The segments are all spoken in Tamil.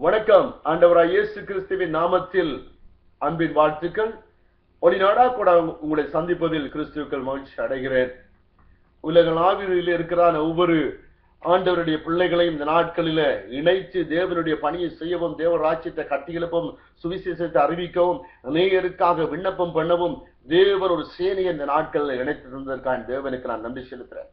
வணக்கம். ஆண்டவராய் இயேசு கிறிஸ்துவின் நாமத்தில் அன்பின் வாழ்த்துக்கள். ஒளிநாடா கூட உங்களை சந்திப்பதில் கிறிஸ்துவுக்கள் மகிழ்ச்சி அடைகிறேன். உலகளாவியில் இருக்கிறான ஒவ்வொரு ஆண்டவருடைய பிள்ளைகளையும் இந்த நாட்களில இணைத்து தேவனுடைய பணியை செய்யவும், தேவ ராஜ்யத்தை கட்டியெழுப்பவும், சுவிசேஷத்தை அறிவிக்கவும், அநேகருக்காக விண்ணப்பம் பண்ணவும் தேவன் ஒரு சேனையை இந்த நாட்களில் இணைத்திருந்ததற்கான தேவனுக்கு நான் நன்றி செலுத்துறேன்.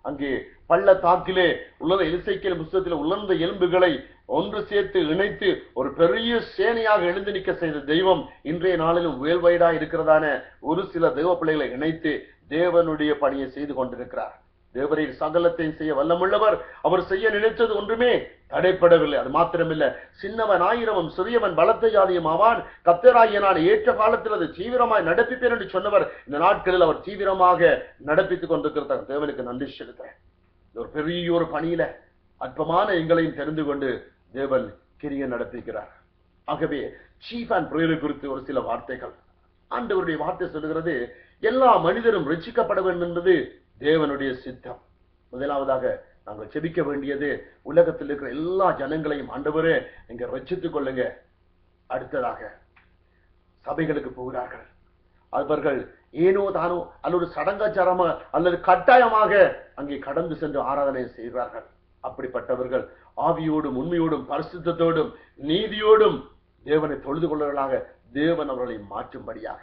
அங்கே பள்ளத்தாக்கிலே உள்ள எசேக்கியேல் புத்தகத்தில் உலர்ந்த எலும்புகளை ஒன்று சேர்த்து இணைத்து ஒரு பெரிய சேனையாக எழுந்து நிற்க செய்த தெய்வம் இன்றைய நாளிலும் வேல்வயடா இருக்கிறதான ஒரு சில தெய்வ பிள்ளைகளை இணைத்து தேவனுடைய பணியை செய்து கொண்டிருக்கிறார். தேவரின் சகலத்தையும் செய்ய வல்லமுள்ளவர். அவர் செய்ய நினைத்தது ஒன்றுமே தடைப்படவில்லை. அது மாத்திரமில்லை, சின்னவன் ஆயிரமும் சிறியவன் பலத்த ஜாதியும் ஆவான், கர்த்தராகிய நான் ஏற்ற காலத்தில் அதை தீவிரமாய் நடப்பிப்பேன் என்று சொன்னவர் இந்த நாட்களில் அவர் தீவிரமாக நடப்பித்துக் கொண்டிருக்கிறார். தேவனுக்கு நன்றி செலுத்துறேன். ஒரு பெரிய ஒரு பணியில அற்பமான எங்களையும் தெரிந்து கொண்டு தேவன் கிரியை நடப்பிக்கிறார். ஆகவே சீஃப் அண்ட் பிரேயர் குறித்து ஒரு சில வார்த்தைகள். ஆண்டவருடைய வார்த்தை சொல்லுகிறது, எல்லா மனிதரும் ரட்சிக்கப்பட வேண்டும் என்பது தேவனுடைய சித்தம். முதலாவதாக நாங்கள் செபிக்க வேண்டியது, உலகத்தில் இருக்கிற எல்லா ஜனங்களையும் ஆண்டவரே இங்க ரட்சித்துக் கொள்ளுங்க. அடுத்ததாக சபைகளுக்கு போகிறார்கள். அவர்கள் ஏனோ தானோ அல்லது சடங்காச்சாரமா அல்லது கட்டாயமாக அங்கே கடந்து சென்று ஆராதனை செய்கிறார்கள். அப்படிப்பட்டவர்கள் ஆவியோடும் உண்மையோடும் பரிசுத்தத்தோடும் நீதியோடும் தேவனை தொழுது கொள்வர்களாக தேவன் அவர்களை மாற்றும்படியாக,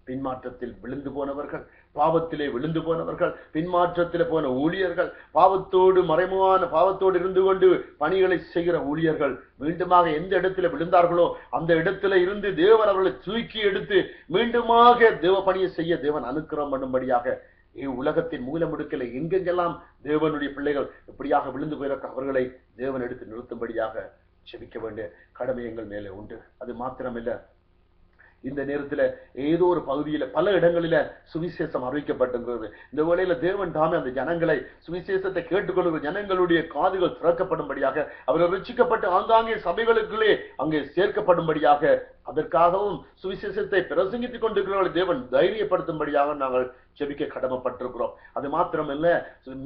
பின்மாற்றத்தில் விழுந்து போனவர்கள், பாவத்திலே விழுந்து போனவர்கள், பின்மாற்றத்தில் போன ஊழியர்கள், பாவத்தோடு மறைமுகமான பாவத்தோடு இருந்து கொண்டு பணிகளை செய்கிற ஊழியர்கள் மீண்டுமாக எந்த இடத்துல விழுந்தார்களோ அந்த இடத்துல இருந்து தேவன் அவர்களை தூக்கி எடுத்து மீண்டுமாக தேவ பணியை செய்ய தேவன் அனுக்கிரகம் பண்ணும்படியாக, உலகத்தின் மூலமுடுக்கலை எங்கெங்கெல்லாம் தேவனுடைய பிள்ளைகள் இப்படியாக விழுந்து போயிருக்க அவர்களை தேவன் எடுத்து நிறுத்தும்படியாக செபிக்க வேண்டிய கடமை எங்கள் மேலே உண்டு. அது மாத்திரமில்ல, இந்த நேரத்துல ஏதோ ஒரு பகுதியில பல இடங்களில சுவிசேஷம் அறிவிக்கப்பட்டிருக்கிறது. இந்த வேளையில தேவன் தாமே அந்த ஜனங்களை, சுவிசேஷத்தை கேட்டுக்கொள்கிற ஜனங்களுடைய காதுகள் திறக்கப்படும்படியாக, அவர்கள் ரட்சிக்கப்பட்டு ஆங்காங்கே சபைகளுக்குள்ளே அங்கே சேர்க்கப்படும்படியாக, அதற்காகவும் சுவிசேஷத்தை பிரசங்கித்துக் கொண்டிருக்கிறவர்களை தேவன் தைரியப்படுத்தும்படியாக நாங்கள் செபிக்க கடமைப்பட்டிருக்கிறோம். அது மாத்திரமல்ல,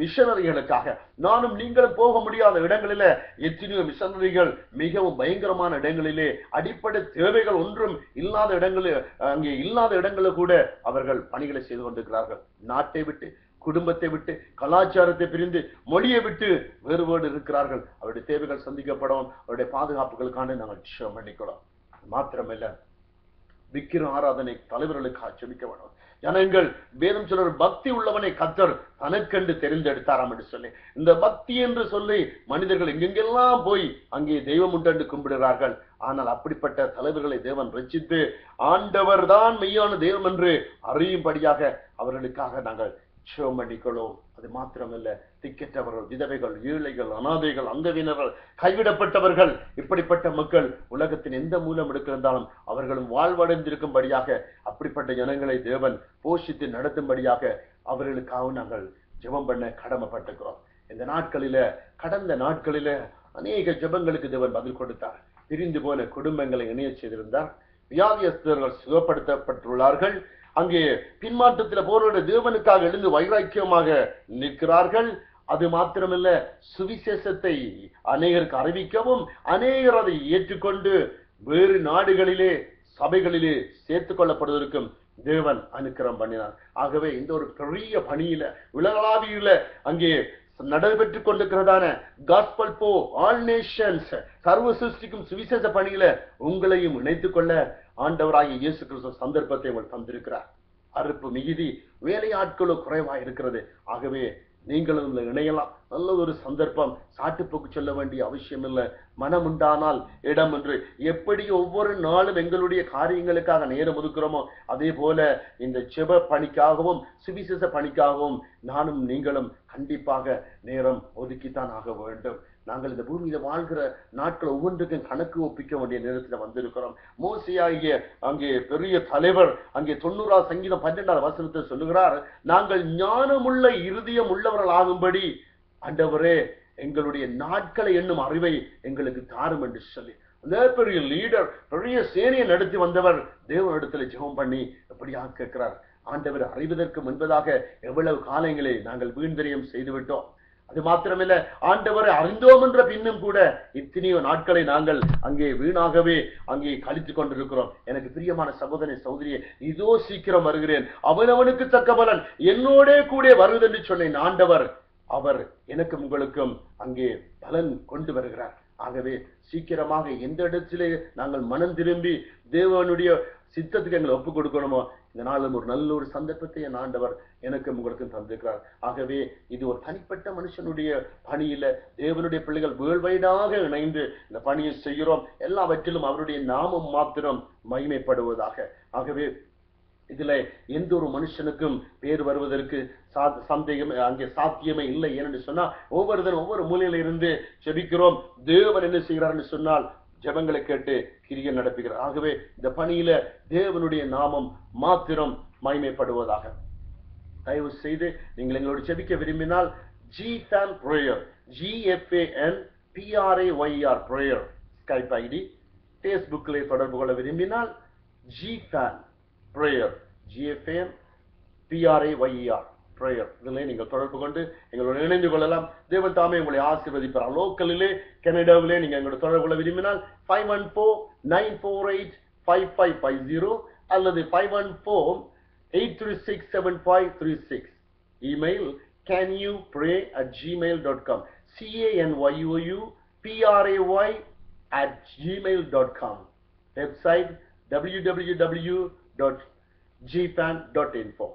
மிஷனரிகளுக்காக நானும் நீங்களும் போக முடியாத இடங்களில எத்தனையோ மிஷனரிகள் மிகவும் பயங்கரமான இடங்களிலே அடிப்படை தேவைகள் ஒன்றும் இல்லாத இடங்களில், அங்கே இல்லாத இடங்களில் கூட அவர்கள் பணிகளை செய்து கொண்டிருக்கிறார்கள். நாட்டை விட்டு, குடும்பத்தை விட்டு, கலாச்சாரத்தை பிரிந்து, மொழியை விட்டு வேறுபாடு இருக்கிறார்கள். அவருடைய தேவைகள் சந்திக்கப்படும். அவருடைய பாதுகாப்புகளுக்கான நாங்கள் ஜெபம் பண்ணிக்கிறோம். மாத்திரமல்ல, விக்கிர ஆராதனை தலைவர்களுக்காக ஜெபிக்க வேண்டும். ஜனங்கள் வேதம் சொல்ற பக்தி உள்ளவனை கர்த்தர் தனக்கென்று தெரிந்தெடுத்தாராம் என்று சொல்லி, இந்த பக்தி என்று சொல்லி மனிதர்கள் எங்கெங்கெல்லாம் போய் அங்கே தெய்வம் உண்டு கும்பிடுகிறார்கள். ஆனால் அப்படிப்பட்ட தலைவர்களை தேவன் ரட்சித்து ஆண்டவர் தான் மெய்யான தெய்வம் என்று அறியும்படியாக அவர்களுக்காக நாங்கள் ஜெபம் பண்ணிக்கொள்வோம். அது மாத்திரமல்ல, திக்கற்றவர்கள், விதவைகள், ஏழைகள், அனாதைகள், அங்கவினர்கள், கைவிடப்பட்டவர்கள், இப்படிப்பட்ட மக்கள் உலகத்தின் எந்த மூலம் எடுக்கிருந்தாலும் அவர்களும் வாழ்வடைந்திருக்கும்படியாக அப்படிப்பட்ட ஜனங்களை தேவன் போஷித்து நடத்தும்படியாக அவர்களுக்காக நாங்கள் ஜெபம் பண்ண கடமைப்பட்டிருக்கிறோம். இந்த நாட்களில, கடந்த நாட்களில அநேக ஜெபங்களுக்கு தேவன் பதில் கொடுத்தார். பிரிந்து போன குடும்பங்களை இணைய செய்திருந்தார். வியாதியஸ்தர்கள் சுகப்படுத்தப்பட்டுள்ளார்கள். அங்கே பின்மாற்றத்தில் போராட தேவனுக்காக எழுந்து வைராக்கியமாக நிற்கிறார்கள். அது மாத்திரமல்ல, சுவிசேஷத்தை அநேகருக்கு அறிவிக்கவும், அநேகர் அதை ஏற்றுக்கொண்டு வேறு நாடுகளிலே சபைகளிலே சேர்த்துக் கொள்ளப்படுவதற்கும் தேவன் அனுக்கிரகம் பண்ணினார். ஆகவே இந்த ஒரு பெரிய பணியில, உலகளாவியில அங்கே நடைபெற்றுக் கொண்டிருக்கிறதான காஸ்பல் போ ஆல் நேஷன்ஸ், சர்வ சிருஷ்டிக்கும் சுவிசேஷ பணியில உங்களையும் இணைத்துக் கொள்ள ஆண்டவராகிய இயேசு கிறிஸ்து சந்தர்ப்பத்தை உங்களுக்கு தந்திருக்கிறார். அறுப்பு மிகுதி, வேலையாட்களோ குறைவா இருக்கிறது. ஆகவே நீங்களும் இணையலாம். நல்ல ஒரு சந்தர்ப்பம். சாட்டுப்போக்கு சொல்ல வேண்டிய அவசியம் இல்லை. மனம் உண்டானால் இடம் என்று எப்படி ஒவ்வொரு நாளும் எங்களுடைய காரியங்களுக்காக நேரம் ஒதுக்குறோமோ அதே போல இந்த ஜெப பணிக்காகவும் சுவிசேஷ பணிக்காகவும் நானும் நீங்களும் கண்டிப்பாக நேரம் ஒதுக்கித்தான் ஆக வேண்டும். நாங்கள் இந்த பூமியில வாழ்கிற நாட்கள் ஒவ்வொன்றுக்கும் கணக்கு ஒப்பிக்க வேண்டிய நேரத்தில் வந்திருக்கிறோம். மோசேயாகிய அங்கே பெரிய தலைவர் அங்கே 90 சங்கீதம் 12 வசனத்தை சொல்லுகிறார், நாங்கள் ஞானமுள்ள இருதயம் உள்ளவர்கள் ஆகும்படி ஆண்டவரே எங்களுடைய நாட்களை என்னும் அறிவை எங்களுக்கு தாரும் என்று சொல்லி, அந்த பெரிய லீடர், பெரிய சேனையை நடத்தி வந்தவர் தேவனிடத்துல ஜெபம் பண்ணி எப்படியாக கேட்கிறார், ஆண்டவர் அறிவதற்கு முன்பதாக எவ்வளவு காலங்களை நாங்கள் வீண்விரயம் செய்துவிட்டோம். அது மாத்திரமில்ல, ஆண்டவரை அறிந்தோம் என்ற பின்னும் கூட இத்தனையோ நாட்களை நாங்கள் அங்கே வீணாகவே அங்கே கழித்துக் கொண்டிருக்கிறோம். எனக்கு பிரியமான சகோதரனே சகோதரியே, இதோ சீக்கிரம் வருகிறேன், அவனவனுக்கு தக்க பலன் என்னோட கூட வருவது என்று சொன்னேன். ஆண்டவர் அவர் எனக்கும் உங்களுக்கும் அங்கே பலன் கொண்டு வருகிறார். ஆகவே சீக்கிரமாக எந்த இடத்திலே நாங்கள் மனம் திரும்பி தேவனுடைய சித்தத்துக்கு எங்களை ஒப்புக் கொடுக்கணுமோ, இந்த நாளும் ஒரு நல்ல ஒரு சந்தர்ப்பத்தை என் ஆண்டவர் எனக்கும் உங்களுக்கும் தந்திருக்கிறார். ஆகவே இது ஒரு தனிப்பட்ட மனுஷனுடைய பணியில தேவனுடைய பிள்ளைகள் வேர்ல்வைடாக இணைந்து இந்த பணியை செய்கிறோம். எல்லாவற்றிலும் அவருடைய நாமம் மாத்திரம் மகிமைப்படுவதாக. ஆகவே இதுல எந்த ஒரு மனுஷனுக்கும் பேர் வருவதற்கு சந்தேகம் அங்கே சாத்தியமே இல்லை. ஏனென்று சொன்னா ஒவ்வொருத்தரும் ஒவ்வொரு மூலையில இருந்து ஜெபிக்கிறோம். தேவன் என்ன செய்கிறார்னு சொன்னால் ஜெபங்களை கேட்டு கிரியை நடப்புகிறார். ஆகவே இந்த பணியில தேவனுடைய நாமம் மாத்திரம் மகிமைப்படுவதாக. தயவு செய்து நீங்கள் எங்களோடு ஜெபிக்க விரும்பினால் GFAN prayer, GFAN PRAYER prayer Skype ID, பேஸ்புக்கிலே தொடர்பு கொள்ள விரும்பினால் GFAN prayer, GFAN PRAYER prayer இதிலே நீங்கள் தொடர்பு கொண்டு எங்களோடு இணைந்து கொள்ளலாம். தேவன் தாமே உங்களை ஆசீர்வதிப்பார். லோக்கலிலே கனடாவிலே நீங்க எங்களோட தொடர்பு கொள்ள விரும்பினால் 514-948-5550 அல்லது 514-836-7536. Email canyupray@gmail.com, canyupray@gmail.com. Website www.gfan.info.